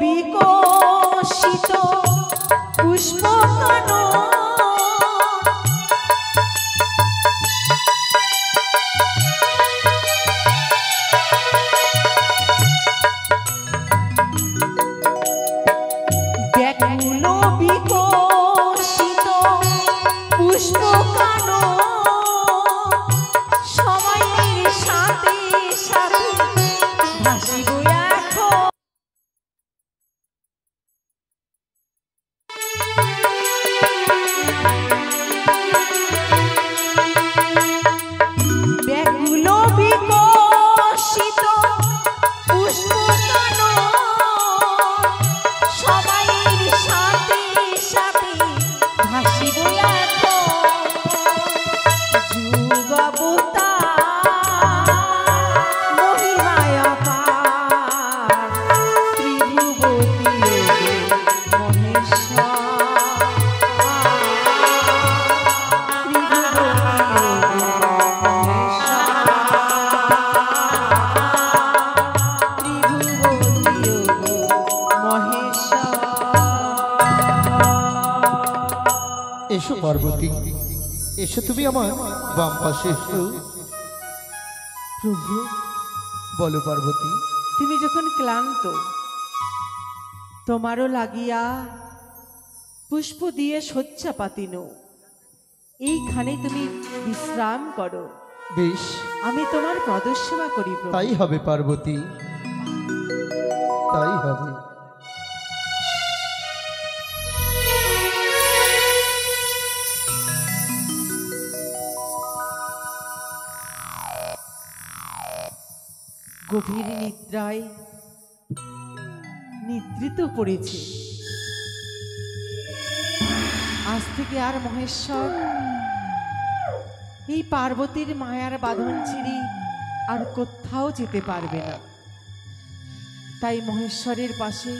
বিকশিত পুষ্পকানন ব্যাকুল বিকশিত পুষ্পকানন সময়ের সাথে সাথে ভাসিব এখন। ব্যাকুল বিকশিত পুষ্পকানন সময়ের সাথে সাথে ভাসিব এখন। যুগ অবতার মহিমায় অপার ত্রিভুবতী মহেশ্বর এসো পার্বতী, এসো তুমি আমার বাম পাশে এসো। প্রভু, বলো পার্বতী। তুমি যখন ক্লান্ত, তোমারও লাগিয়া পুষ্প দিয়ে শয্যা পাতিন, এইখানে তুমি বিশ্রাম করো। বেশ, আমি তোমার পদসেবা করি প্রভু। তাই হবে পার্বতী, তাই হবে। গভীর নিদ্রায় নিদ্রিত পড়েছে। আজ থেকে আর মহেশ্বর এই পার্বতীর মায়ার বাঁধন ছিঁড়ে আর কোথাও যেতে পারবে না। তাই মহেশ্বরের পাশে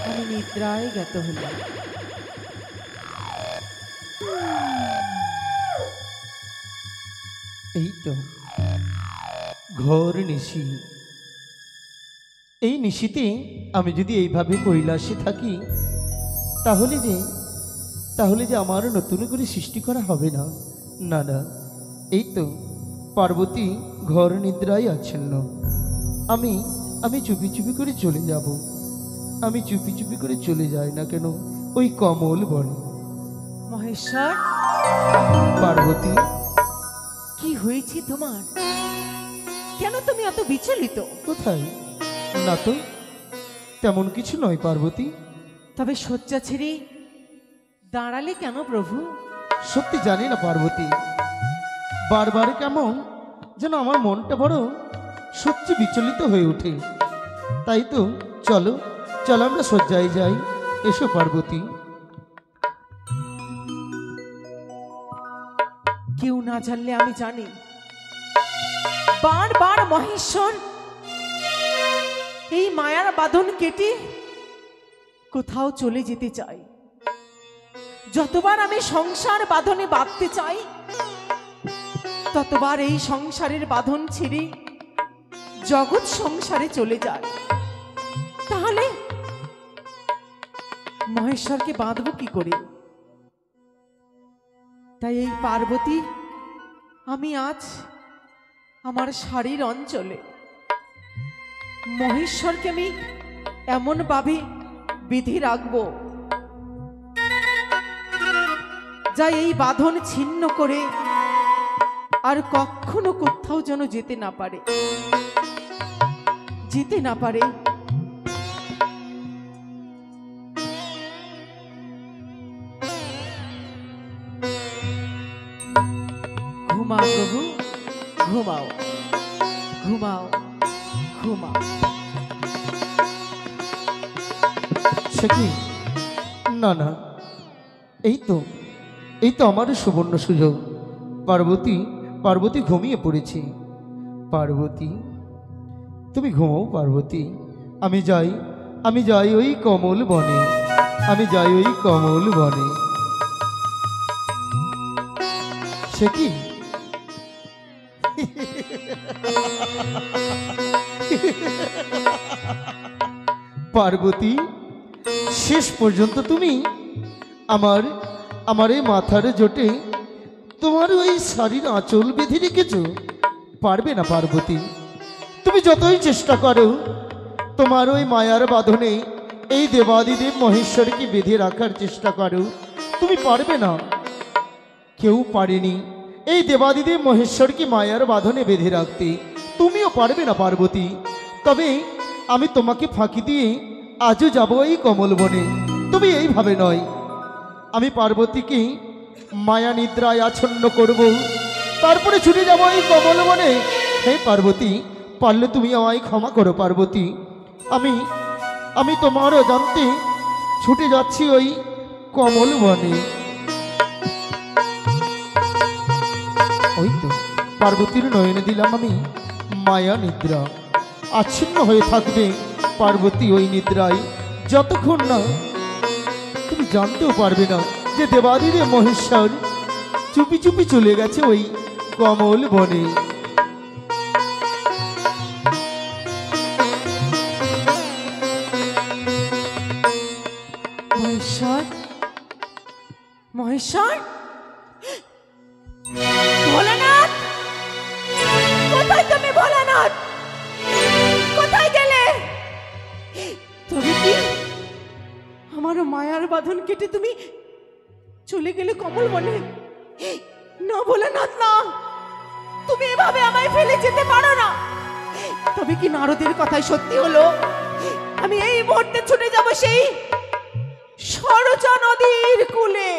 আমি নিদ্রায় গত হলাম। এই তো ঘোর নিশি। এই নিশিতে আমি যদি এইভাবে কৈলাসে থাকি, তাহলে যে আমার নতুন করে সৃষ্টি করা হবে না। না না, এই তো পার্বতী ঘর নিদ্রায় আচ্ছন্ন। আমি চুপি চুপি করে চলে যাব। আমি চুপি চুপি করে চলে যাই না কেন ওই কমল বনে। মহেশ্বর, পার্বতী, কি হয়েছে তোমার? কেন তুমি এত বিচলিত? কোথায়? না তো, তেমন কিছু নয় পার্বতী। তবে শয্যা ছেড়ে দাঁড়ালে কেন প্রভু? সত্যি জানি না পার্বতী, বারবার কেমন যেন আমার মনটা বড় সত্যি বিচলিত হয়ে ওঠে। তাই তো চলো চলো আমরা শয্যায় যাই। এসো পার্বতী। কেউ না জানলে আমি জানি, বারবার মহেশ্বর এই মায়ার বাঁধন কেটে কোথাও চলে যেতে চাই। যতবার আমি সংসার বাঁধনে বাঁধতে চাই, ততবার এই সংসারের বাঁধন ছেড়ে জগৎ সংসারে চলে যায়। তাহলে মহেশ্বরকে বাঁধব কি করে? তাই এই পার্বতী, আমি আজ আমার শাড়ির অঞ্চলে মহেশ্বরকে আমি এমন ভাবে বেঁধে রাখবো যা এই বাঁধন ছিন্ন করে আর কখনো কোথাও যেন যেতে না পারে। ঘুমাও প্রভু, ঘুমাও ঘুমাও ঘুমাও। সে কি? না না, এই তো আমার সুবর্ণ সুযোগ। পার্বতী ঘুমিয়ে পড়েছি। পার্বতী, তুমি ঘুমাও পার্বতী। আমি যাই ওই কমল বনে। সে কি? পার্বতী, শেষ পর্যন্ত তুমি আমার আমার এই মাথার জোটে তোমার ওই শাড়ির আঁচল বেঁধে রেখেছ। পারবে না পার্বতী, তুমি যতই চেষ্টা করো তোমার ওই মায়ার বাঁধনে এই দেবাদিদেব মহেশ্বরকে বেঁধে রাখার চেষ্টা করো, তুমি পারবে না। কেউ পারেনি এই দেবাদিদেব মহেশ্বরকে মায়ার বাঁধনে বেঁধে রাখতে, তুমিও পারবে না পার্বতী। তবে আমি তোমাকে ফাঁকি দিয়ে আজও যাব এই কমলবনে। তুমি এইভাবে নয়, আমি পার্বতীকে মায়া নিদ্রায় আচ্ছন্ন করব, তারপরে ছুটে যাব এই কমলবনে। হে পার্বতী, পারলে তুমি আমায় ক্ষমা করো পার্বতী। আমি আমি তোমারও জানতে ছুটে যাচ্ছি ওই কমলবনে। ওই তো পার্বতীর নয়নে দিলাম আমি মায়া নিদ্রা, আচ্ছন্ন হয়ে থাকবে পার্বতী ওই নিদ্রায়, যতক্ষণ না তুমি জানতেও পারবে না যে দেবাদিদেব মহেশ্বর চুপি চুপি চলে গেছে ওই কমল বনে। মহেশ্বর, মহেশ্বর, ভোলানাথ, কোথায় তুমি ভোলানাথ? কোথায় গেলে? তবে কি আমার মায়ার বাঁধন কেটে তুমি চলে গেলে কমল বনে? না ভোলানাথ, না, তুমি এভাবে আমায় ফেলে যেতে পারো না। তবে কি নারদের কথাই সত্যি হলো? আমি এই মুহূর্তে ছুটে যাব সেই সরজা নদীর কূলে।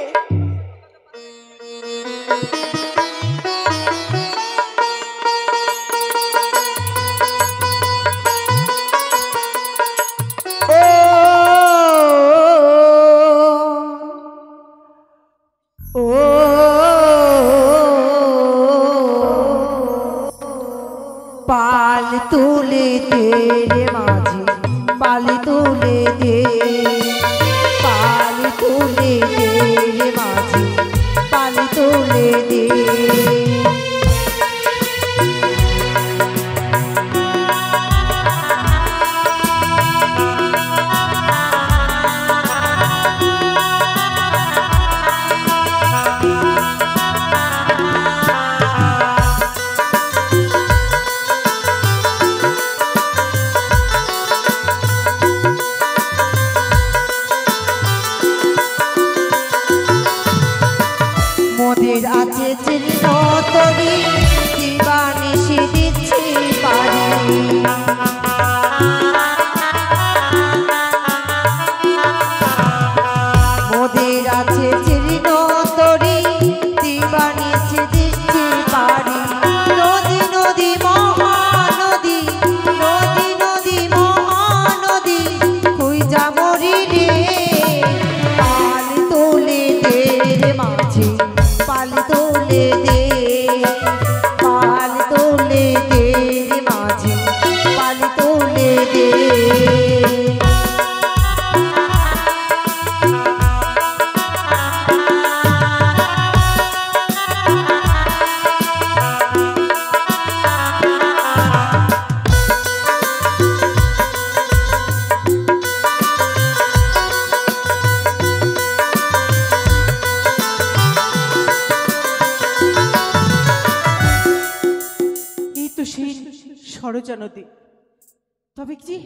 पाल तुले तेरे माझे, पाल तुले दे, पाल तुले तेरे माझे, पाल तुले दे। মোদের আছে চিহ্ন তরি, দিবানিশি দিচ্ছি পারি। মোদের আছে চিহ্ন তরি, দিবানিশি দিচ্ছি পারি। নদী নদী মহানদী, নদী নদী মহানদী, খুঁজা মরি রে। পাল তোলে দে রে মাঝি, পাল তোলে দে, পাল তোলে দে রে মাঝি, পাল তোলে দে। এই তো সেই সরজা নদী। তবে কি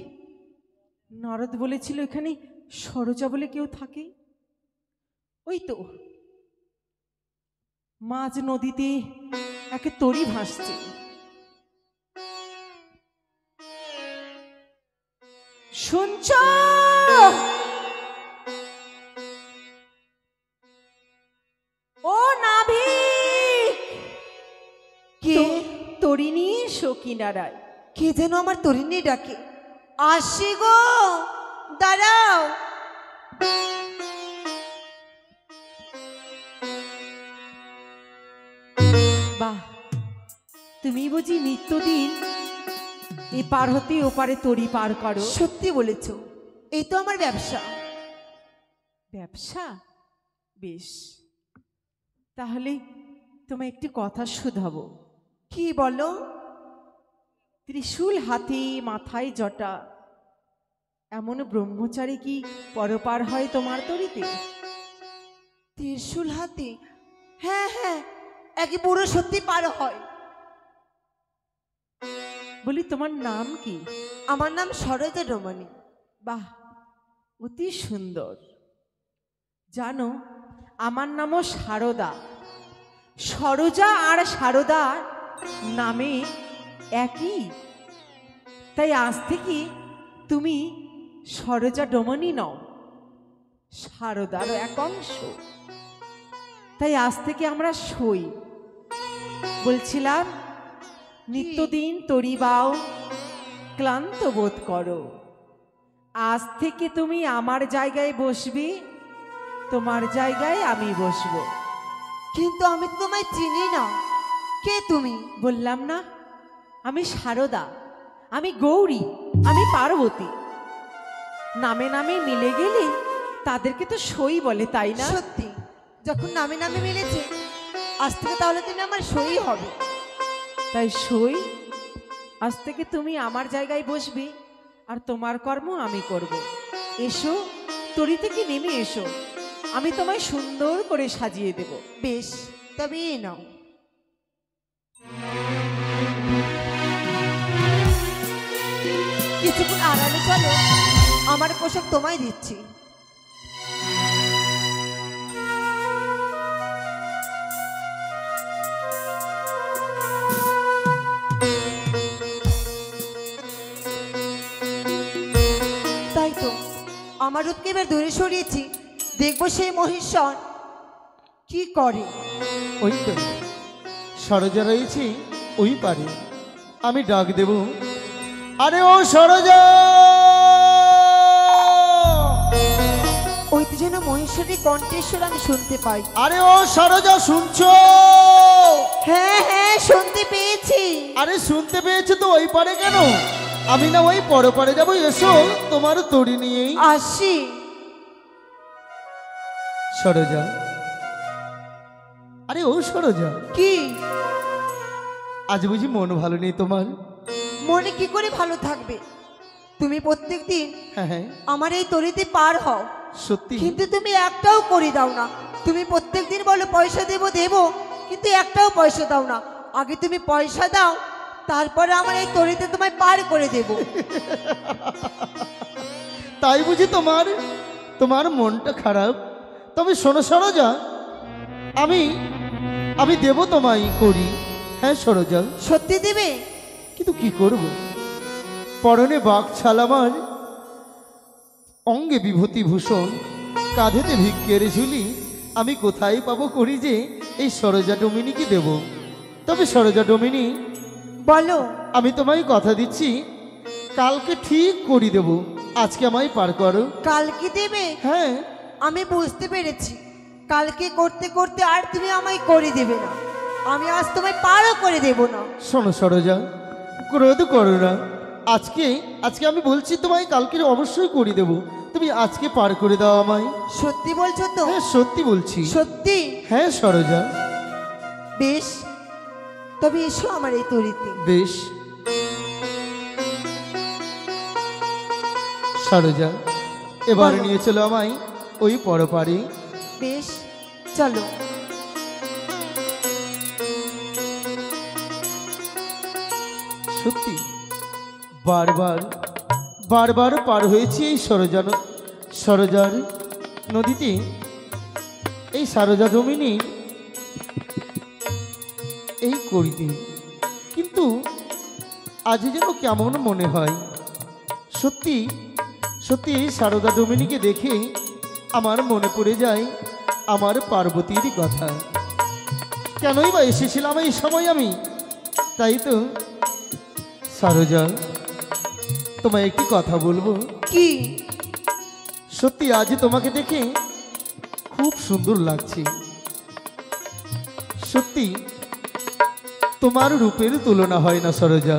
নারদ বলেছিল এখানে সরজা বলে কেউ থাকে? ওই তো মাঝ নদীতে একে তরি ভাসছে। শুনছ? ও নাভিক, কে? তরিণী সকিনারায়। কে যেন আমার তরিণী ডাকে। আসি গো, দাঁড়াও। বাহ, তুমি বুঝি নিত্যদিন এ পার হতে ওপারে তরি পার করো? সত্যি বলেছ, এই তো আমার ব্যবসা। ব্যবসা? বেশ, তাহলে তোমায় একটি কথা শুধাবো। কি বলো? ত্রিশূল হাতে, মাথায় জটা, এমন ব্রহ্মচারী কি পরপার হয় তোমার তরিতে? ত্রিশূল হাতে, হ্যাঁ হ্যাঁ, একই বুড়ো সত্যি পার হয়। বলি তোমার নাম কি? আমার নাম সরোজা রমণী। বাহ, অতি সুন্দর। জানো, আমার নামও সারদা। সরোজা আর সারদা নামে একই, তাই আজ থেকে তুমি সরোজা ডমনী নও, সারদারও এক অংশ। তাই আজ থেকে আমরা সই। বলছিলাম, নিত্যদিন তরি বাও, ক্লান্ত বোধ করো। আজ থেকে তুমি আমার জায়গায় বসবি, তোমার জায়গায় আমি বসবো। কিন্তু আমি তো তোমায় চিনি না, কে তুমি? বললাম না, আমি সারদা, আমি গৌরী, আমি পার্বতী। নামে নামে মিলে গেলে তাদেরকে তো সই বলে, তাই না? সত্যি, যখন নামে নামে মিলেছে, আজ থেকে তাহলে তুমি আমার সই হবে। তাই সই, আজ থেকে তুমি আমার জায়গায় বসবি, আর তোমার কর্ম আমি করব। এসো, তরি থেকে নেমে এসো, আমি তোমায় সুন্দর করে সাজিয়ে দেব। বেশ, তবে এই নাও। কিছুক্ষণ আড়ালে চলো, আমার পোশাক তোমায় দিচ্ছি। তাই তো, আমার রূপকে এবার দূরে সরিয়েছি, দেখবো সেই মহেশ্বর কি করে। ওই তো সরোজা রয়েছে ওই পারে, আমি ডাক দেব, আরে ও সরোজা। ওই তো যেন মহেশ্বরী কণ্ঠেশ্বর আমি শুনতে পাই। আরে ও সরোজা, শুনছো? হ্যাঁ হ্যাঁ, শুনতে পেয়েছি। আরে শুনতে পেয়েছো তো, ওই পারে কেন? আমি না ওই পরপারে যাবো, এসো তোমার তরি নিয়েই। আসি। সরোজা, আরে ও সরোজা, কি? আজ বুঝি মন ভালো নেই তোমার? মনে কি করে ভালো থাকবে? তুমি প্রত্যেক দিন হ্যাঁ হ্যাঁ, আমার এই তরিতে পার হও, সত্যি। কিন্তু তুমি একটাও করে দাও না। তুমি প্রত্যেক দিন বলো পয়সা দেবো দেবো, কিন্তু একটাও পয়সা দাও না। আগে তুমি পয়সা দাও, তারপরে আমার এই তরিতে তোমায় পার করে দেব। তাই বুঝি তোমার তোমার মনটা খারাপ? তবে শোনো সরোজা, আমি দেব তোমায় করি। হ্যাঁ সরোজা, সত্যি দেবে? কিন্তু কি করব, পরনে বাঘ ছাল আমার, অঙ্গে বিভূতি ভূষণ, কাঁধেতে ভিক্ষের ঝুলি, আমি কোথায় পাবো করি যে এই সরোজা ডমিনীকে দেব? তবে সরোজা ডমিনী, বলো। আমি তোমায় কথা দিচ্ছি, কালকে ঠিক করি দেব। আজকে আমায় পার করো। কালকে দেবে? হ্যাঁ, আমি বুঝতে পেরেছি, কালকে করতে করতে আর তুমি আমায় করে দেবে না। আমি আজ তোমায় পারও করে দেব না। শোনো সরোজা, ক্রোধ করো না। আজকে আমি বলছি তোমায় কালকে অবশ্যই করে দেব। তুমি আজকে পার করে দাও আমায়। সত্যি বলছো তো? হ্যাঁ সত্যি বলছি। সত্যি? হ্যাঁ সরোজা। বেশ, তবে এসো আমার এই তরিতে। বেশ সরোজা, এবার বলো। নিয়ে চলো আমায় ওই পরপারে। বেশ, চলো। সত্যি বারবার পার হয়েছি এই সরোজার নদীতে, এই সরোজা ডমিনী এই করিতে, কিন্তু আজ যেন কেমন মনে হয়। সত্যি এই সারদা ডমিনীকে দেখে আমার মনে পড়ে যায় আমার পার্বতীর কথা। কেনই বা এসেছিলাম এই সময় আমি? তাই তো সরোজা, তোমায় একটি কথা বলবো। কি? সত্যি আজ তোমাকে দেখে খুব সুন্দর লাগছে। সত্যি তোমার রূপের তুলনা হয় না সরোজা।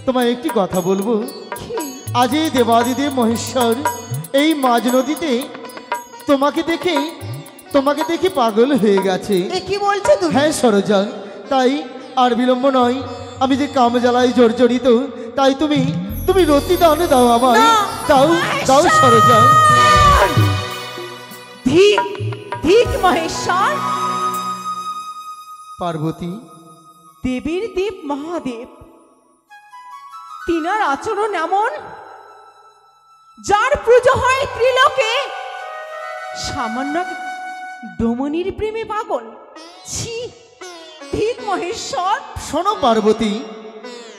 তোমায় একটি কথা বলবো, কি? আজ এই দেবাদিদেব মহেশ্বর এই মাঝ নদীতে তোমাকে দেখে পাগল হয়ে গেছে। এ কি বলছো তুমি? হ্যাঁ সরোজা, তাই আর বিলম্ব নয়, আমি যে কাম জ্বালায় জর্জরিত, তাই তুমি রতি দাও দাও আমায়, না, দাও দাও সরোজা। ধিক ধিক মহেশ্বর, পার্বতী, দেবীর দেব মহাদেব, তিনার আচরণ এমন যার পুজো হয় ত্রিলোকে, সামান্য দমনির প্রেমে পাগল। ছি, ঠিক মহেশ্বর। শোনো পার্বতী,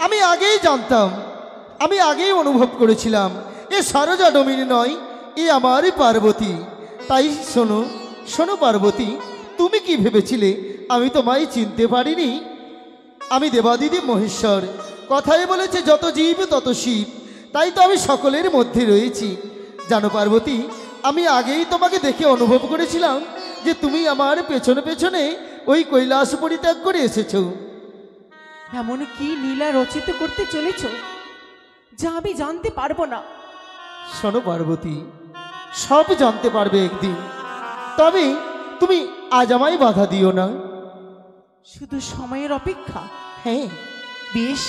আমি আগেই জানতাম, আমি আগেই অনুভব করেছিলাম এ সরোজা ডমিনী নয়, এ আমারই পার্বতী। তাই শোনো শোনো পার্বতী, তুমি কি ভেবেছিলে আমি তোমায় চিনতে পারিনি? আমি দেবাদিদি মহেশ্বর, কথায় বলেছে যত জীব তত শিব, তাই তো আমি সকলের মধ্যে রয়েছি। জানো পার্বতী, আমি আগেই তোমাকে দেখে অনুভব করেছিলাম যে তুমি আমার পেছনে পেছনে ওই কৈলাস পরিত্যাগ করে এসেছো। এমন কি লীলা রচিত করতে চলেছ যা আমি জানতে পারবো না? শোনো পার্বতী, সব জানতে পারবে একদিন, তবে তুমি আজ আমায় বাধা দিও না। শুধু সময়ের অপেক্ষা। হ্যাঁ বেশ,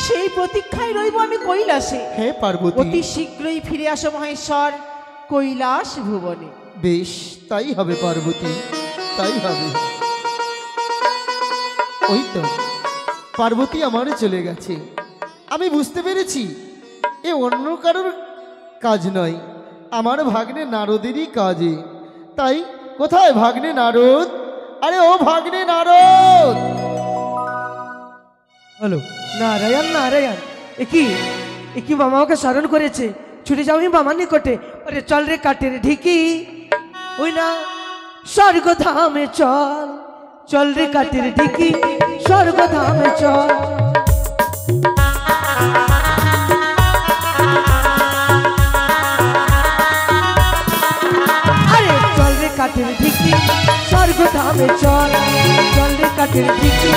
সেই প্রতীক্ষায় রইব আমি কৈলাসে। হ্যাঁ পার্বতী, অতি শীঘ্রই ফিরে আসো মহেশ্বর কৈলাস ভুবনে। বেশ তাই হবে পার্বতী, তাই হবে। ওই তো পার্বতী আমার চলে গেছে, আমি বুঝতে পেরেছি এ অন্য কারোর কাজ নয়, আমার ভাগ্নে নারদেরই কাজে। তাই কোথায় ভাগ্নে নারদ? আরে ও ভাগ্নে নারদ! হ্যালো, নারায়ণ নারায়ণ, একি মামা ওকে স্মরণ করেছে, ছুটে যাওনি মামার নিকটে। আরে চল রে কাটের ঢিকি, ওই না স্বর্গধামে চল, চল রে কাটের ঢিকি স্বর্গধামে চল। আরে চল রে কাটের ঢিকি স্বর্গধামে চল, চল রে কাটের ঢিকি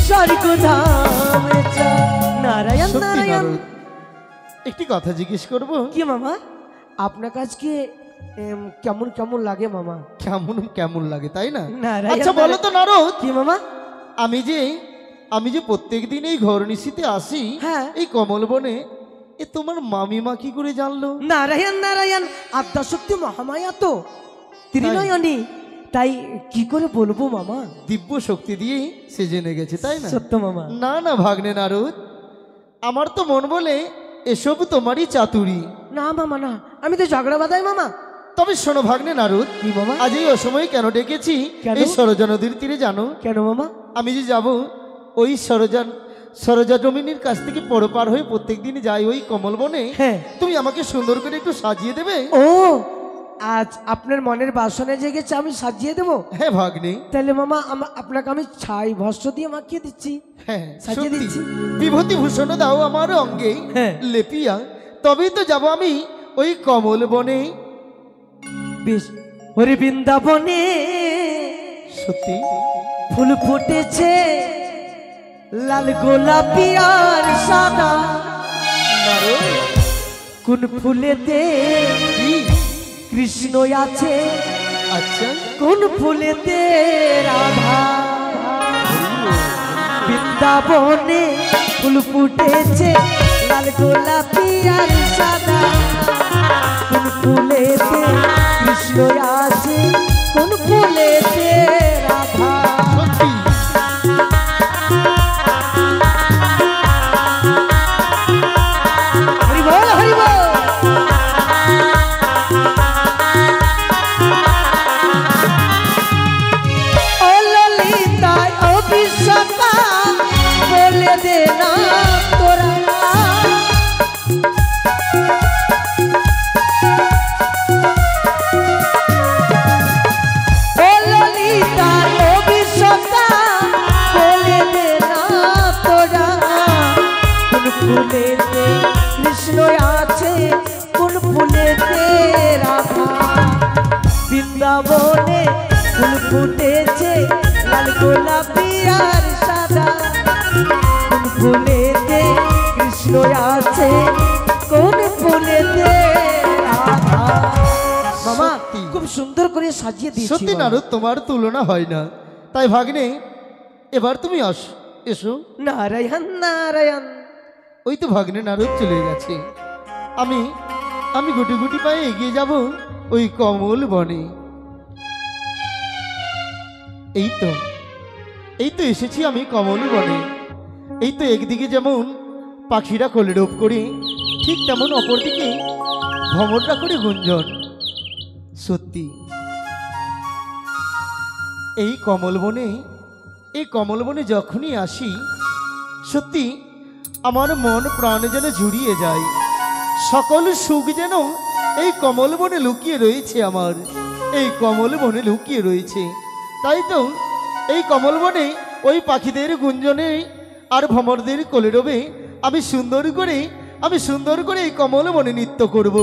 স্বর্গধামে চল। নারায়ণ সত্যি নারায়ণ। নারদ, একটি কথা জিজ্ঞেস করব? কি মামা, আপনার কাছকে কেমন কেমন লাগে মামা? কেমন কেমন লাগে তাই না? নারায়ণ আচ্ছা বলো তো নারদ, কি মামা? আমি যে প্রত্যেক দিন এই ঘর নিশিতে আসি হ্যাঁ। এই কমল বনে, এ তোমার মামিমা কি করে জানলো? নারায়ণ নারায়ণ, আদ্যাশক্তি মহামায়া তো ত্রিনয়নী, তাই কি করে বলবো মামা? দিব্য শক্তি দিয়ে সে জেনে গেছে তাই না? সত্য মামা। না না ভাগ্নে নারদ, আমার তো মন বলে এসব তোমারই চাতুরি। না মামা না, আমি তো ঝগড়া বাঁধাই মামা। তবে শোনো ভাগ্নে নারদ, কি মামা? আজ এই অসময়ে কেন ডেকেছি কেন? এই সরোজা নদীর তীরে জানো? কেন মামা? আমি যে যাব ওই সরোজা ডমিনীর কাছ থেকে পরপার হয়ে প্রত্যেক দিন যাই ওই কমল বনে, হ্যাঁ। তুমি আমাকে সুন্দর করে একটু সাজিয়ে দেবে? ও, আজ আপনার মনের বাসনে জেগেছে, আমি সাজিয়ে দেবো। হ্যাঁ ভাগ্নে। তাহলে মামা আপনাকে আমি ছাই ভস্য দিয়ে মাখিয়ে দিচ্ছি। হ্যাঁ সাজিয়ে সত্যি। দিচ্ছি। বিভূতি ভূষণ দাও আমার অঙ্গে হ্যাঁ। লেপিয়া, তবেই তো যাব আমি ওই কমল বনে। বেশ, ওরে বৃন্দাবনে সত্যি ফুল ফুটেছে, লাল গোলাপি আর সাদা, কোন ফুলেতে কৃষ্ণ আছে, আচ্ছা কোন ফুলেতে রাধা। বৃন্দাবনে ফুল ফুটেছে, লাল গোলাপি আর সাদা, কোন ফুলেতে কৃষ্ণ আছে, কোন ফুলেতে রাধা। সত্যি হরি বল হরি বল। ও ললিতা ও বিশ্বকা, বলে দে না তোরা, ও ললিতা ও বিশ্বকা, বলে দে না তোরা, কোন ফুলেতে কৃষ্ণ আছে, কোন ফুলেতে রাধা। বৃন্দাবনে ফুল ফুটেছে, লাল গোলাপি আর সাদা, কোন ফুলেতে কৃষ্ণ আছে, কোন ফুলেতে রাধা। মামা সত্যি। খুব সুন্দর করে সাজিয়ে দিয়েছি সত্যি মামা। নারদ, তোমার তুলনা হয় না। তাই ভাগ্নে, এবার তুমি এসো। নারায়ণ নারায়ণ, ওই তো ভাগ্নে নারদ চলে গেছে। আমি আমি গুটি গুটি পায়ে এগিয়ে যাব ওই কমল বনে। এই তো এসেছি আমি কমল বনে। এই তো একদিকে যেমন পাখিরা কোলেরোপ করে, ঠিক তেমন অপরদিকে ভ্রমণরা করে গুঞ্জন। সত্যি এই কমল বনে যখনই আসি, সত্যি আমার মন প্রাণ যেন জুড়িয়ে যায়। সকল সুখ যেন এই কমল বনে লুকিয়ে রয়েছে, আমার এই কমল বনে লুকিয়ে রয়েছে। তাই তো এই কমল বনে ওই পাখিদের গুঞ্জনে আর ভ্রমরদের কোলেরোবে আমি সুন্দর করে এই কমল বনে নৃত্য করব।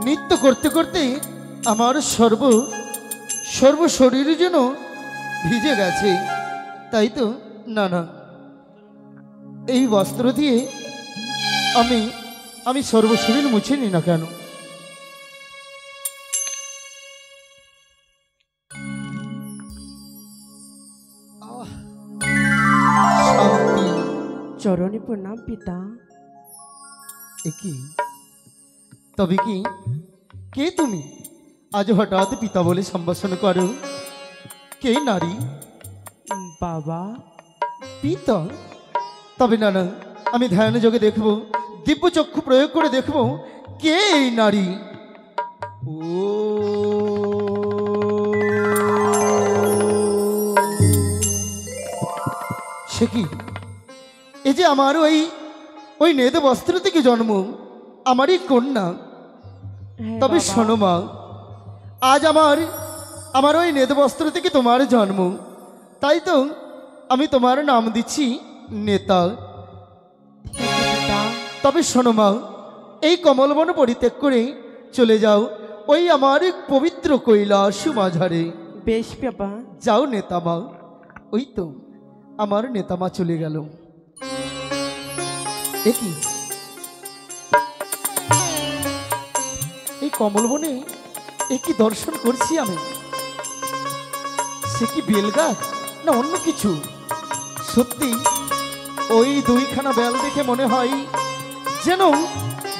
নৃত্য করতে করতে আমার সর্ব শরীর যেন ভিজে গেছে। তাই তো না, এই বস্ত্র দিয়ে আমি সর্বশরীর মুছে নি না কেন? শান্তি। চরণে প্রণাম পিতা। কি তবে কি কে তুমি? আজ হঠাৎ পিতা বলে সম্ভাষণ করো। কে নারী? বাবা। পিতা? তবে না, আমি ধ্যান যোগে দেখব, দিব্য চক্ষু প্রয়োগ করে দেখব কে এই নারী। ও সে কি? এই যে আমার ওই নেদ বস্ত্র থেকে জন্ম, আমারই কন্যা। তবে শোনো মা, আজ আমার ওই নেদ বস্ত্র থেকে তোমার জন্ম, তাই তো আমি তোমার নাম দিচ্ছি নেতা। তবে শোনো মা, এই কমলবন পরিত্যাগ করে চলে যাও ওই আমার পবিত্র কৈলাস মাঝারে। বেশ বাবা। যাও নেতা মা। ওই তো আমার নেতা মা চলে গেল। কি এই কমলবনে কি দর্শন করছি আমি? সে কি বেলগাছ না অন্য কিছু? সত্যি ওই দুইখানা বেল দেখে মনে হয়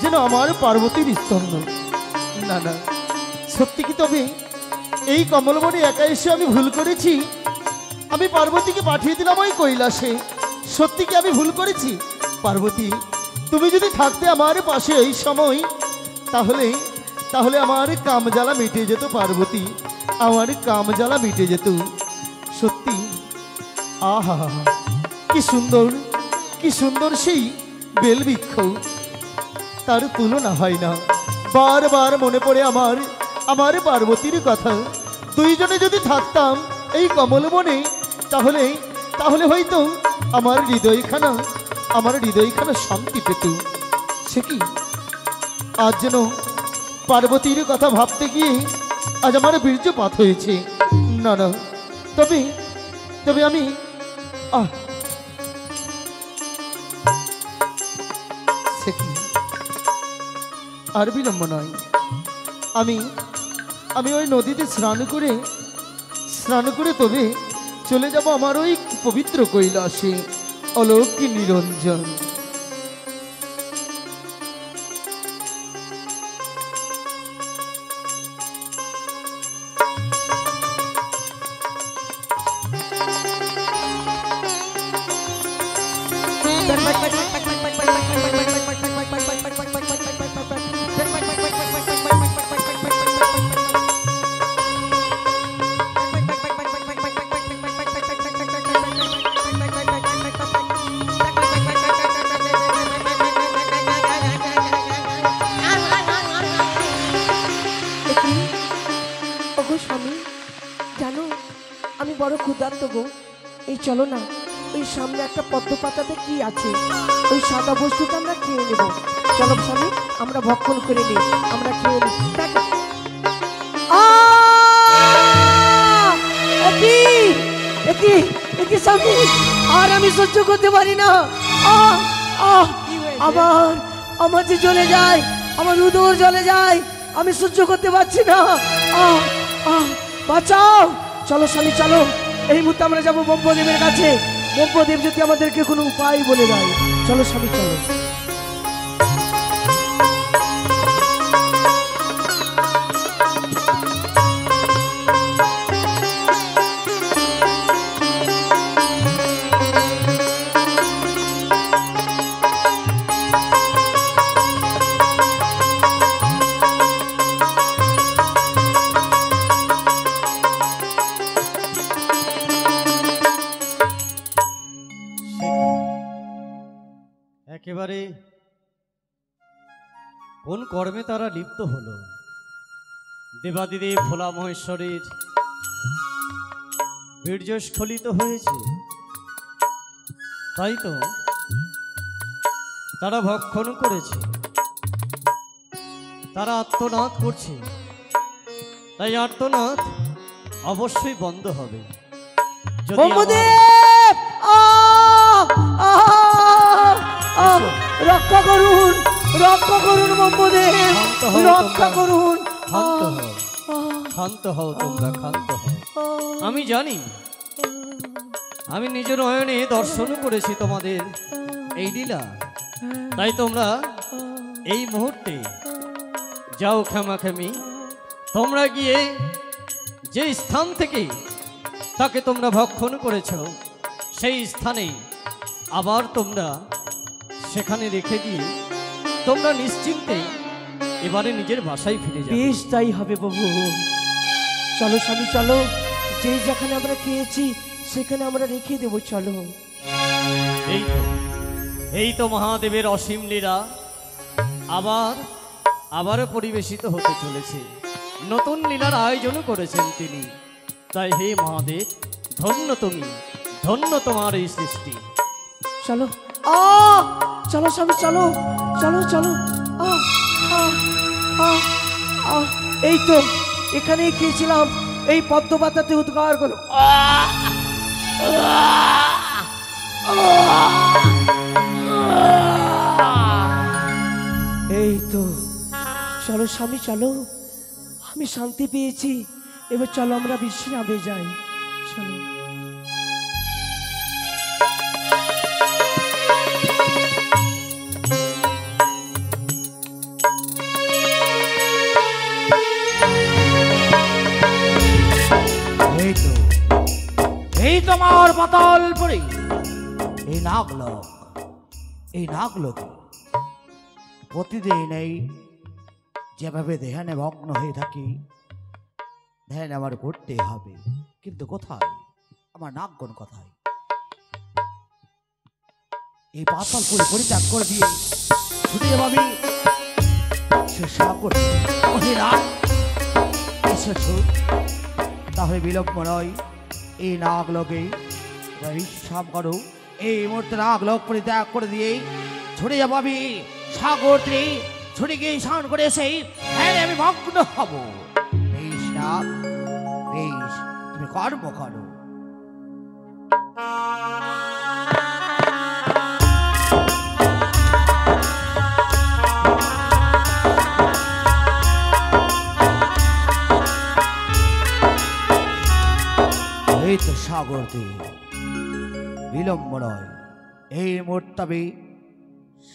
যেন আমার পার্বতীর স্তন্য। না, সত্যি কি তবে এই কমলবনে একা এসে আমি ভুল করেছি? আমি পার্বতীকে পাঠিয়ে দিলাম ওই কৈলাসে। সত্যি কি আমি ভুল করেছি? পার্বতী, তুমি যদি থাকতে আমার পাশে এই সময়, তাহলে আমার কামজ্বালা মিটে যেত। পার্বতী, আমার কামজ্বালা মিটে যেত। সত্যি আহা, কি সুন্দর সেই বেলবৃক্ষ, তার তুলনা হয় না। বারবার মনে পড়ে আমার পার্বতীর কথা। দুইজনে যদি থাকতাম এই কমলবনে, তাহলে হয়তো আমার হৃদয়খানা শান্তি পেত। সে কি আজ যেন পার্বতীর কথা ভাবতে গিয়ে আজ আমার বীর্যপাত হয়েছে। না, তবে আমি সে কি আর বিলম্ব নয়। আমি ওই নদীতে স্নান করে তবে চলে যাব আমার ওই পবিত্র কৈলাসে, অলৌকিক নিরঞ্জন। স্বামী, জানো আমি বড় ক্ষুধার্ত গো। এই চলো না, ওই সামনে একটা পদ্ম পাতাতে কি আছে, ওই সাদা বস্তুটা আমরা খেয়ে নেব। চলো স্বামী, আমরা ভক্ষণ করে নিই, আমরা খেয়ে নিই। একই স্বামী, আর আমি সহ্য করতে পারি না। আবার আমার যে জ্বলে যায়, আমার উদর জ্বলে যায়, আমি সহ্য করতে পারছি না। বাঁচাও। চলো স্বামী চলো, এই মুহূর্তে আমরা যাবো ব্রহ্মদেবের কাছে। ব্রহ্মদেব যদি আমাদেরকে কোনো উপায় বলে দেয়। চলো স্বামী চলো। একেবারে কোন কর্মে তারা লিপ্ত হলো? দেবাদিদেব ভোলা মহেশ্বরের বীর্যস্খলিত হয়েছে, তাই তো তারা ভক্ষণ করেছে, তারা আত্মনাদ করছে। তাই আত্মনাদ অবশ্যই বন্ধ হবে। যদি ব্রহ্মদেব রক্ষা করুন, রক্ষা করুন ব্রহ্মদেব, রক্ষা করুন। ক্ষান্ত হও তোমরা, ক্ষান্ত হও। আমি জানি, আমি নিজের নয়নে দর্শন করেছি তোমাদের এই লীলা। তাই তোমরা এই মুহূর্তে যাও ক্ষমাক্ষমি, তোমরা গিয়ে যে স্থান থেকে তাকে তোমরা ভক্ষণ করেছ সেই স্থানে আবার তোমরা সেখানে রেখে দিয়ে তোমরা নিশ্চিন্তে এবারে নিজের বাসায় ফিরে যাবে। বেশ তাই হবে বাবু। চলো স্বামী চলো, যেই যেখানে আমরা খেয়েছি সেখানে আমরা রেখে দেবো। চলো। এই তো মহাদেবের অসীম লীলা আবার পরিবেশিত হতে চলেছে। নতুন লীলার আয়োজন করেছেন তিনি। তাই হে মহাদেব, ধন্য তুমি, ধন্য তোমার এই সৃষ্টি। চলো চলো স্বামী চলো, চলো চলো। এই তো এখানেই খেয়েছিলাম, এই পদ্ম পাতাতে উদ্গার করো। এই তো, চলো স্বামী চলো, আমি শান্তি পেয়েছি। এবার চলো আমরা বিশ্রামে যাই। চলো। এই তোমার পাতাল পরে এই নাগলোক প্রতিদিন এই যেভাবে ধ্যানে ভগ্ন হয়ে থাকি, ধ্যান আমার করতে হবে। কিন্তু কোথায় আমার নাগগণ, কোথায়? এই পাতাল পুরে পরিত্যাগ করে দিয়ে ছুটে যাব আমি সে সাগর। এসেছ, তাহলে বিলম্ব নয়, এই নাগলোকে বিশ্রাম করো। এই মুহূর্তে নাগলোক পরিত্যাগ করে দিয়ে ছুটে যাবো আমি সাগর তীরে। ছুটে গিয়ে স্নান করে এসে হ্যাঁ আমি মগ্ন হব। বেশ নাগ, বেশ, তুমি কর্ম করো। এই তো সাগর তীরে, বিলম্ব নয়, এই মুহূর্তে আমি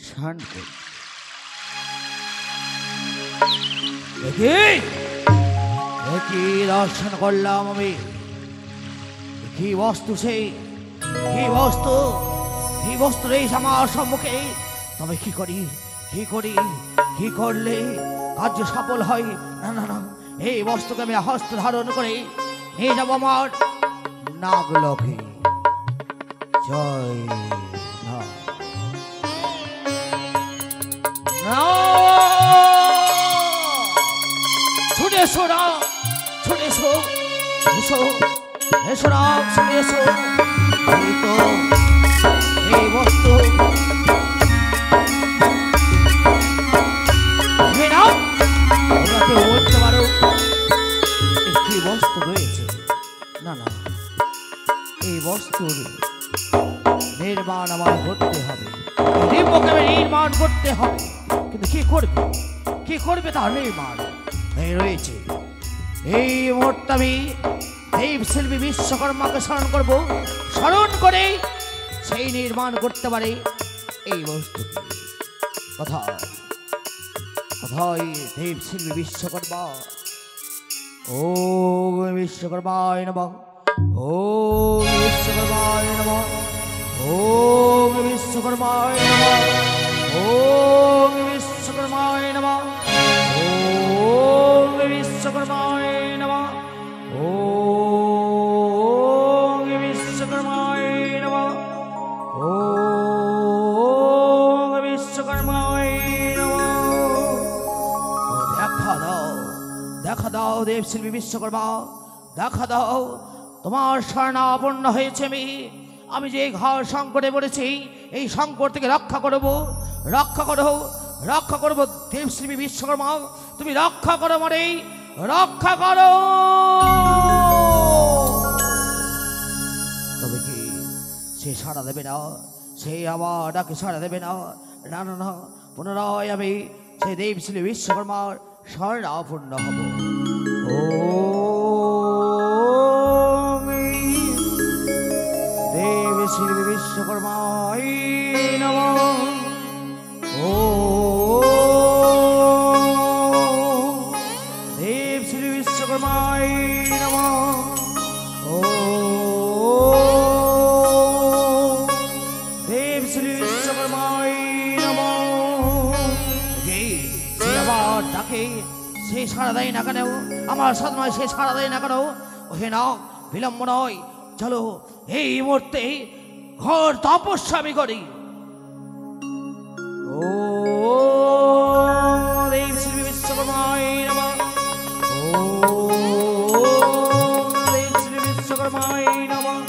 স্নান করি। কি দর্শন করলাম আমি? কি বস্তু সেই, কি বস্তু রে আমার সম্মুখে? তবে কি করি, কি করলে কার্য সফল হয়? না না না, এই বস্তুকে আমি হস্ত ধারণ করে নিয়ে যাবো আমার নাগলোকে। জয় নাগ। ছুটে এসো রাম, ছুটে এসো, এসো এসো রাম, ছুটে এসো। এই তো এই বস্তু তুমি নাও, তোমরা কেউ বলতে পারো একটি বস্তু রয়েছে। না না, এই বস্তুর নির্মাণ আমার করতে হবে, দিব্যকে নির্মাণ করতে হবে। কিন্তু কি করবে, কি করবে তার নির্মাণ এই রয়েছে। এই মুহূর্তে আমি দেবশিল্পী বিশ্বকর্মাকে স্মরণ করব, স্মরণ করে সেই নির্মাণ করতে পারে এই বস্তুটি। কোথায় কোথায় দেবশিল্পী বিশ্বকর্মা? ও বিশ্বকর্মায় নমঃ, ও বিশ্বকর্মায় নমঃ, ও বিশ্বকর্মায় নমঃ, ও বিশ্বকর্মায় নমঃ, ও বিশ্বকর্মায় নমঃ, ও বিশ্বকর্মায় নমঃ, ও বিশ্বকর্মায় নমঃ। দেখা দাও, দেখা দাও দেবশিল্পী বিশ্বকর্মা, দেখা দাও তোমার শরণাপন্ন হয়েছে আমি যে ঘর সংকটে পড়েছি, এই সংকট থেকে রক্ষা করব, রক্ষা করো, রক্ষা করব দেবশিল্পী বিশ্বকর্মা, তুমি রক্ষা করো মানে রক্ষা করো। তবে কি সে সাড়া দেবে না? সে আবার ডাকে সাড়া দেবে না? না না না, পুনরায় আমি সেই দেবশিল্পী বিশ্বকর্মার শরণাপন্ন হব। ও দেবশিল্পী বিশ্বকর্মায় নমঃ, ও দেবশিল্পী বিশ্বকর্মায় নমঃ, ও দেবশিল্পী বিশ্বকর্মায় নমঃ। সে আবার ডাকে, সে সাড়া দেয় না কেন? আমার সাধনায় সে সাড়া দেয় না কেন? হে না, বিলম্ব নয়, চলো এই মুহূর্তে ঘর তপস্যা আমি করি। ও দেবশিল্পী বিশ্বকর্মায় নমঃ, ও দেবশিল্পী বিশ্বকর্মায় নমঃ,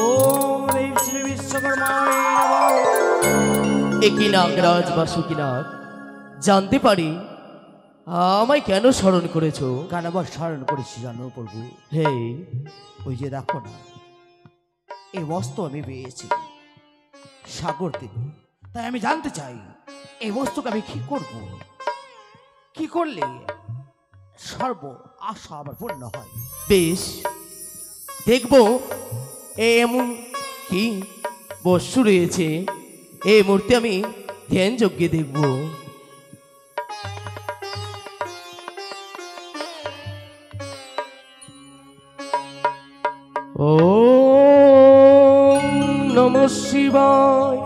ও দেবশিল্পী বিশ্বকর্মায় নমঃ। একই নাগরাজ বা সুকিনাগ, জানতে পারি আমায় কেন স্মরণ করেছো? কেন আবার স্মরণ করেছি জানো প্রভু? হে, ওই যে দেখো না, এই বস্তু আমি পেয়েছি সাগর থেকে, তাই আমি জানতে চাই এই বস্তুকে আমি কি করব, কি করলে সর্ব আশা আবার পূর্ণ হয়। বেশ, দেখবো এমন কি বস্তু রয়েছে এই মুহূর্তে আমি ধ্যান যজ্ঞে দেখব। ওম নমঃ শিবায়,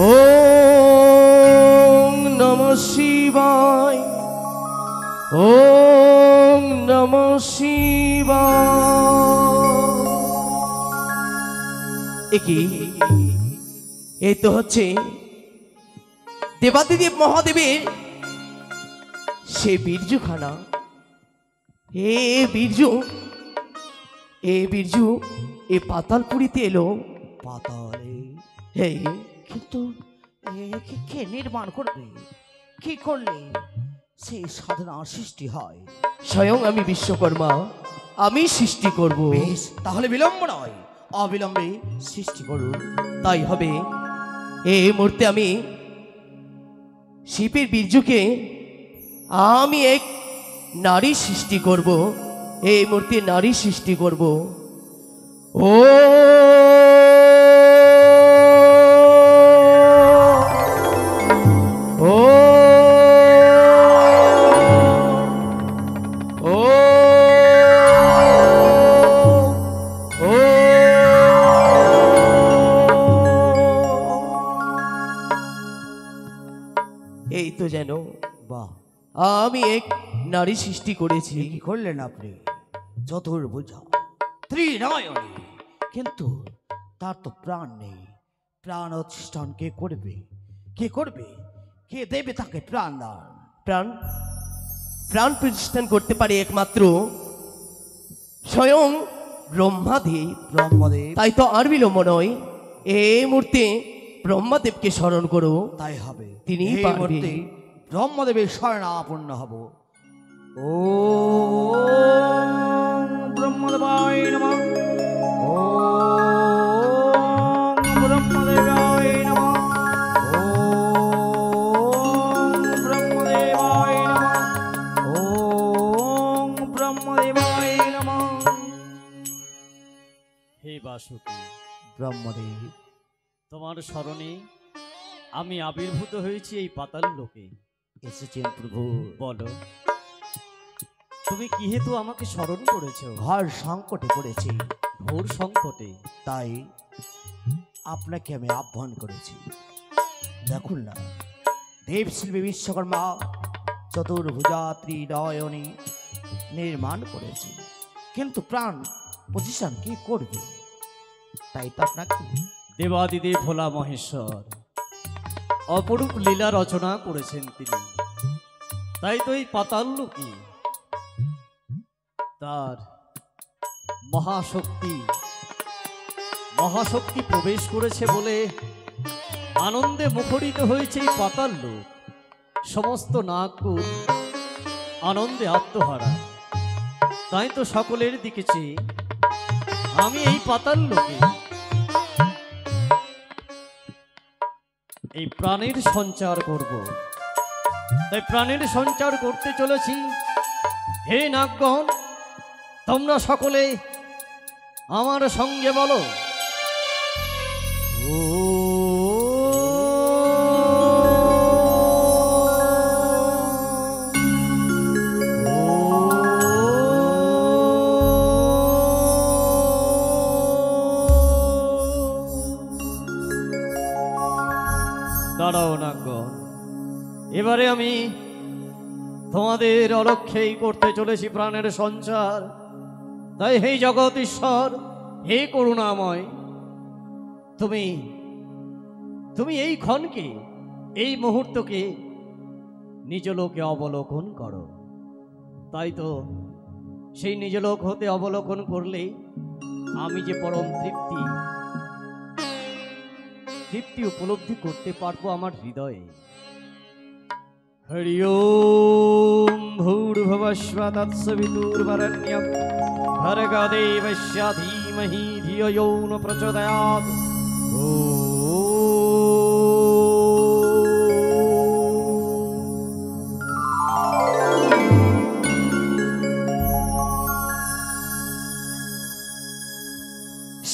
ওম নমঃ শিবায়, ওম নমঃ শিবায়। একি এই তো হচ্ছে দেবাদিদেব মহাদেবের সে বীর্যখানা। এ বীর্যু, এ বীর্যু এ পাতালপুরীতে এলো। পাতালে হে, কিন্তু কে নির্মাণ করবে, কি করলে সেই সাধনা সৃষ্টি হয়? স্বয়ং আমি বিশ্বকর্মা, আমি সৃষ্টি করব। বেশ, তাহলে বিলম্ব নয়, অবিলম্বে সৃষ্টি করুন। তাই হবে। এই মুহূর্তে আমি শিবের বীর্যকে আমি এক নারী সৃষ্টি করব। এই মুহূর্তে নারী সৃষ্টি করব। ও ও ও ও এই তো যেন বাহ, আমি এক নারী সৃষ্টি করেছি। কি করলেন আপনি? চতুর্ভুজা, ত্রিনয়নী, কিন্তু তার তো প্রাণ নেই। প্রাণ অধিষ্ঠান কে করবে, কে করবে, কে দেবে তাকে প্রাণ দান? প্রাণ প্রাণ প্রতিষ্ঠান করতে পারে একমাত্র স্বয়ং ব্রহ্মাদেব। ব্রহ্মদেব। তাই তো আর বিলম্ব নয়, এই মুহূর্তে ব্রহ্মাদেবকে স্মরণ করো। তাই হবে। তিনিই এই পারবে। মুহূর্তে ব্রহ্মদেবের শরণাপন্ন হব। ও ব্রহ্মদেবায় নমঃ। ওম ব্রহ্মদেবায় নমঃ। ওম ব্রহ্মদেবায় নমঃ। ওম ব্রহ্মদেবায় নমঃ। হে বাসুকি, ব্রহ্মদেব। তোমার স্মরণে আমি আবির্ভূত হয়েছি এই পাতাল লোকে। এসেছেন প্রভু। বলো, তুমি কি হেতু আমাকে স্মরণ করেছো? ঘর সংকটে পড়েছি, ঘোর সংকটে। তাই আপনাকে আমি আহ্বান করেছি। দেখুন না, দেবশিল্পী বিশ্বকর্মা চতুর্ভুজা ত্রিনয়নী নির্মাণ করেছে, কিন্তু প্রাণ পজিশন কি করবে? তাই তো আপনাকে দেবাদিদেব ভোলা মহেশ্বর অপরূপ লীলা রচনা করেছেন তিনি। তাই তো এই পাতাল লোকে তার মহাশক্তি প্রবেশ করেছে বলে আনন্দে মুখরিত হয়েছে এই পাতাল লোক। সমস্ত নাগকুল আনন্দে আত্মহারা। তাই তো সকলের দিকে চেয়ে আমি এই পাতাল লোকে এই প্রাণের সঞ্চার করব। তাই প্রাণের সঞ্চার করতে চলেছি। হে নাগগণ, তোমরা সকলে আমার সঙ্গে বলো, ও দাঁড়াও নাগগণ, এবারে আমি তোমাদের অলক্ষ্যেই করতে চলেছি প্রাণের সঞ্চার। তাই হে জগৎ ঈশ্বর, হে করুণাময়, তুমি এই ক্ষণকে, এই মুহূর্তকে নিজ লোকে অবলোকন করো। তাই তো সেই নিজ লোক হতে অবলোকন করলে আমি যে পরম তৃপ্তি উপলব্ধি করতে পারবো আমার হৃদয়ে। হরি ওম ভূর্ভুবস্সঃ তৎসবিতুর্বরেণ্যং ভর্গো দেবস্য ধীমহি ধিয়ো यो न প্রচোদয়াৎ।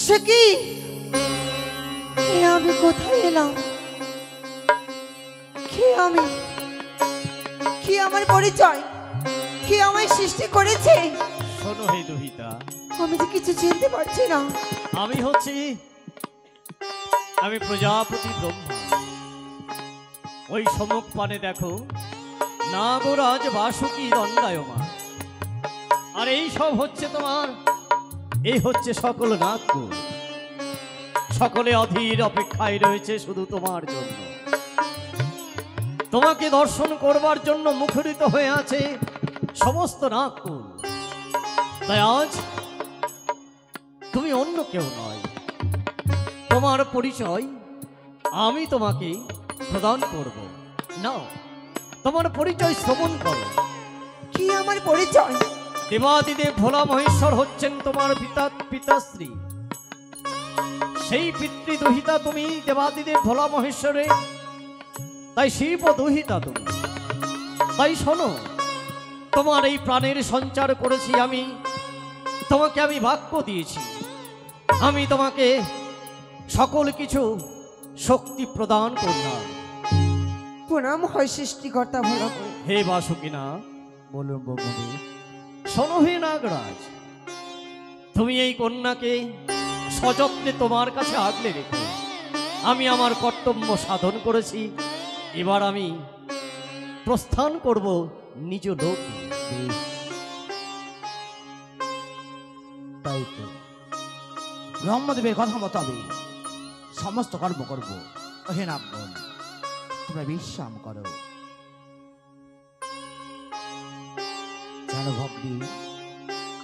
সে কি? আমি কোথায় এলাম? কে আমি? কি আমার পরিচয়? কে আমায় সৃষ্টি করেছে? শোনো হে দুহিতা, আমি তো কিছু চিনতে পারছি না। আমি প্রজাপতি ব্রহ্মা। ওই সম্মুখ পানে দেখো নাগরাজ বাসুকি দণ্ডায়মান। আর এই সব হচ্ছে এই হচ্ছে সকল নাগকুল। সকলে অধীর অপেক্ষায় রয়েছে শুধু তোমার জন্য। তোমাকে দর্শন করবার জন্য মুখরিত হয়ে আছে সমস্ত নাগকুল। তাই আজ তুমি অন্য কেউ নয়, তোমার পরিচয় আমি তোমাকে প্রদান করব। নাও, তোমার পরিচয় শ্রবণ করো। কি আমার পরিচয়? দেবাদিদেব ভোলা মহেশ্বর হচ্ছেন তোমার পিতাশ্রী। সেই পিতৃদুহিতা তুমি, দেবাদিদেব ভোলা মহেশ্বরে, তাই শিব দুহিতা তুমি। তাই শোনো, তোমার এই প্রাণের সঞ্চার করেছি আমি। তোমাকে আমি বাক্য দিয়েছি, আমি তোমাকে সকল কিছু শক্তি প্রদান করলাম। প্রণাম হয় সৃষ্টিকর্তা ভালো করে। হে বাসুকিনা, বলুন ব্রহ্মদেব। শোনো হে নাগরাজ, তুমি এই কন্যাকে সযত্নে তোমার কাছে আগলে রেখো। আমি আমার কর্তব্য সাধন করেছি, এবার আমি প্রস্থান করব নিজ লোকে। তাই তো ব্রহ্মদেবের কথা মতো আমি সমস্ত কর্ম করব। হে নাগগণ, তোমরা বিশ্রাম করো। জানো ভগ্নী,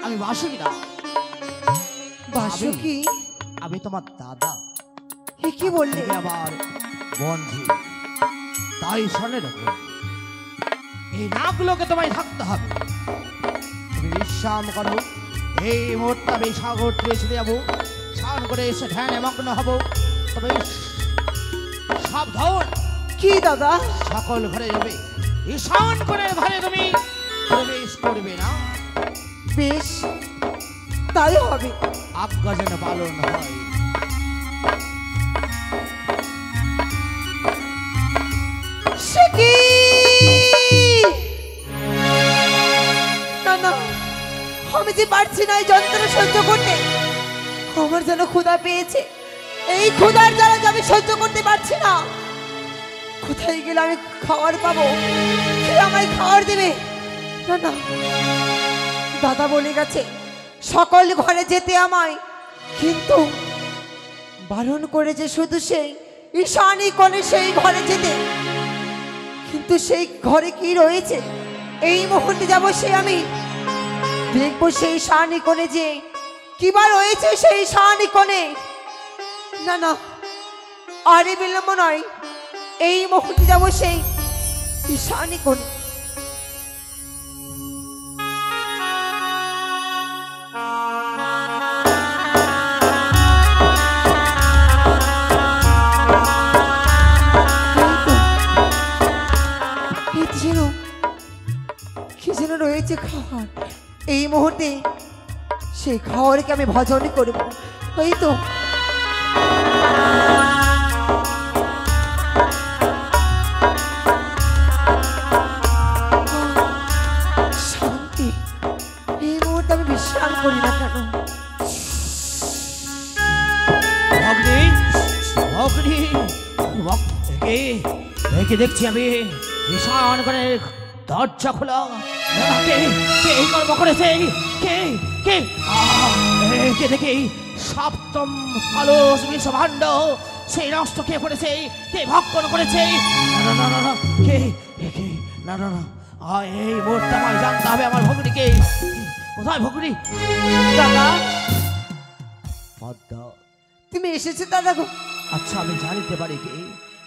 আমি বাসুকি না, বাসুকি আমি তোমার দাদা, এ কি বললে? তুমি আমার বন্ধু, তাই শোনে রাখো, এই নাগলোকে তোমায় থাকতে হবে। তুমি বিশ্রাম করো, এই মুহূর্তে আমি সাগর তীরে চলে যাবো, স্নান করে এসে ধ্যানে মগ্ন হব। তবে সাবধান, কি দাদা? সকল ঘরে যাবে, ঈশান করে ঘরে তুমি প্রবেশ করবে না। বেশ, তাই হবে। আজ্ঞা যেন পালন হয়। সে কি? না না, আমি যে পারছি না এই যন্ত্রণা সহ্য করতে। আমার যেন ক্ষুধা পেয়েছে, এই ক্ষুধার জ্বালা যে আমি সহ্য করতে পারছি না। কোথায় গেলে আমি খাবার পাবো? কে আমায় খাবার দেবে? না না, দাদা বলে গেছে সকল ঘরে যেতে আমায়, কিন্তু বারণ করেছে শুধু সেই ঈশানী কোণে সেই ঘরে যেতে। কিন্তু সেই ঘরে কি রয়েছে? এই মুহূর্তে যাব, সে আমি দেখবো সেই ঈশানী কোণে যে কিবা রয়েছে সেই ঈশানী কোণে। না না, আরে বিলম্ব নয়, এই মুহূর্তে যাব সেই ঈশানী কোণে। কি যেন রয়েছে খাবার, এই মুহূর্তে সেই খাবারকে আমি ভজন করব। এই তো শান্তি, এই মুহূর্তে আমি বিশ্রাম করি না কেন? অগ্নি, অগ্নি, একে দেখছি আমি ঈশান করে দরজা খোলা। কে কে এই কর্ম করেছে? কে কে? কে দেখি সপ্তম কলস বিষভাণ্ড সেই নষ্ট কে করেছে? কে ভক্ষণ করেছে? না না না না, কে কে? না না না, এই মুহূর্তে আমায় জানতে হবে আমার ভগ্নিকে। কোথায় ভগ্নি? দাদা, পদ্মা, তুমি এসেছো দাদা গো? আচ্ছা আমি জানিতে পারি কি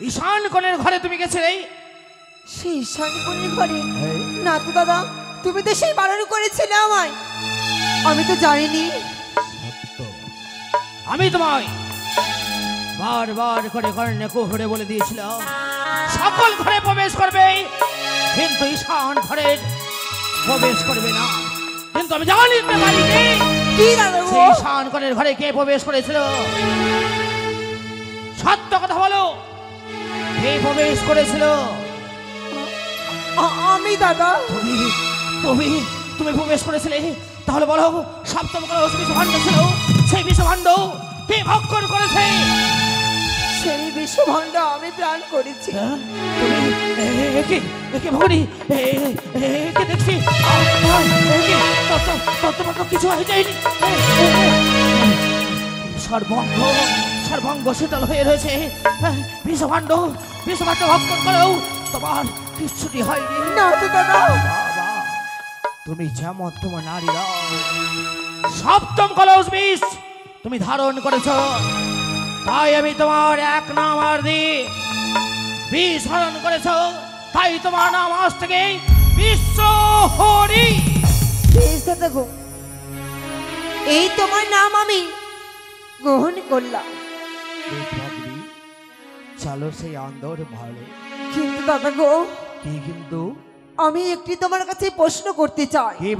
ঈশান কোণের ঘরে তুমি গেছিলে? সেই ঈশানী কোণের ঘরে? না তো দাদা, তুমি তো সেই বারণ করেছিলে আমায়, আমি তো জানিনি। সত্য, আমি তোমায় বারবার করে কর্ণে কুহুরে বলে দিয়েছিলাম সকল ঘরে প্রবেশ করবে, কিন্তু ঈশান ঘরে প্রবেশ করবে না। কিন্তু আমি জানিতে পারি কি দাদা গো? সেই ঈশান কোণের ঘরে কে প্রবেশ করেছিল? সত্য কথা বলো, কে প্রবেশ করেছিল? আমি দাদা। তুমি তুমি তুমি প্রবেশ করেছিলে? তাহলে বলো, সপ্তম কলস বিষভাণ্ড ছিল, সেই বিষভাণ্ড কে ভক্ষণ করেছে? সেই বিশ্বভাণ্ড আমি প্রাণ করেছি। হ্যাঁ? তুমি একে একে ভগনি একে দেখছি তোমার তো কিছু হয়ে যায়নি। সর্বঙ্গ সর্বঙ্গ শীতল হয়ে রয়েছে। বিষভাণ্ড বিষভাণ্ড ভক্ষণ করেও তোমার কিচ্ছুটি হয়নি। না তো দাদা। বাবা, তুমি যেমন তোমার নারীরা সপ্তম কলস বিষ তুমি ধারণ করেছ, তাই আমি তোমার এক নাম আর দিই। বিষ ধারণ করেছ, তাই তোমার নাম আজ থেকে বিশ্ব হরি। বেশ দাদা গো, এই তোমার নাম আমি গ্রহণ করলাম। চলো সেই আন্দর ভালো। কিন্তু দাদা গো, কি কিন্তু? আমি একটি তোমার কাছে প্রশ্ন করতে চাই। কি